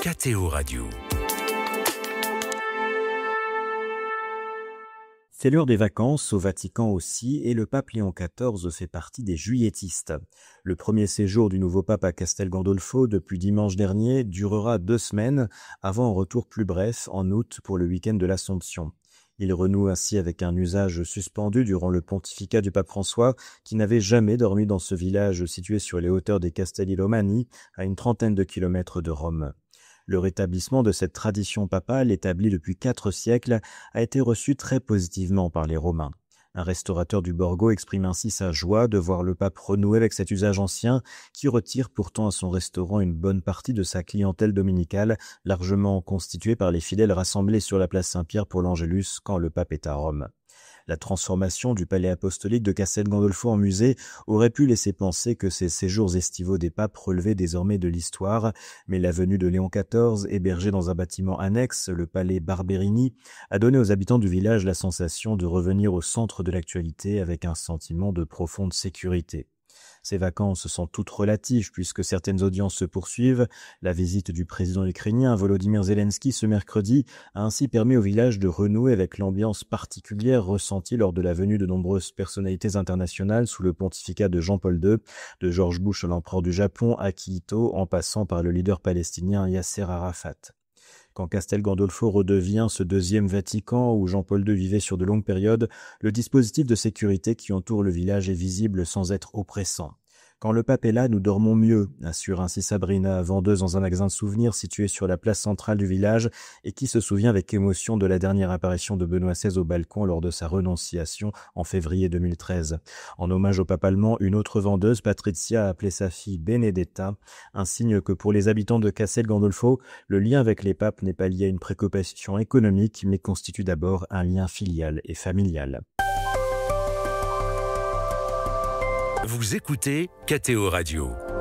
KTO Radio. C'est l'heure des vacances, au Vatican aussi, et le pape Léon XIV fait partie des juilletistes. Le premier séjour du nouveau pape à Castel Gandolfo depuis dimanche dernier durera 2 semaines, avant un retour plus bref en août pour le week-end de l'Assomption. Il renoue ainsi avec un usage suspendu durant le pontificat du pape François, qui n'avait jamais dormi dans ce village situé sur les hauteurs des Castelli Romani, à une trentaine de kilomètres de Rome. Le rétablissement de cette tradition papale, établie depuis 4 siècles, a été reçu très positivement par les Romains. Un restaurateur du Borgo exprime ainsi sa joie de voir le pape renouer avec cet usage ancien qui retire pourtant à son restaurant une bonne partie de sa clientèle dominicale, largement constituée par les fidèles rassemblés sur la place Saint-Pierre pour l'Angélus quand le pape est à Rome. La transformation du palais apostolique de Castel Gandolfo en musée aurait pu laisser penser que ces séjours estivaux des papes relevaient désormais de l'histoire, mais la venue de Léon XIV, hébergé dans un bâtiment annexe, le palais Barberini, a donné aux habitants du village la sensation de revenir au centre de l'actualité avec un sentiment de profonde sécurité. Ces vacances sont toutes relatives puisque certaines audiences se poursuivent. La visite du président ukrainien Volodymyr Zelensky ce mercredi a ainsi permis au village de renouer avec l'ambiance particulière ressentie lors de la venue de nombreuses personnalités internationales sous le pontificat de Jean-Paul II, de George Bush, l'empereur du Japon, Akihito, en passant par le leader palestinien Yasser Arafat. Quand Castel Gandolfo redevient ce deuxième Vatican où Jean-Paul II vivait sur de longues périodes, le dispositif de sécurité qui entoure le village est visible sans être oppressant. Quand le pape est là, nous dormons mieux, assure ainsi Sabrina, vendeuse dans un magasin de souvenirs situé sur la place centrale du village et qui se souvient avec émotion de la dernière apparition de Benoît XVI au balcon lors de sa renonciation en février 2013. En hommage au pape allemand, une autre vendeuse, Patricia, a appelé sa fille Benedetta, un signe que pour les habitants de Castel Gandolfo, le lien avec les papes n'est pas lié à une préoccupation économique, mais constitue d'abord un lien filial et familial. Vous écoutez KTO Radio.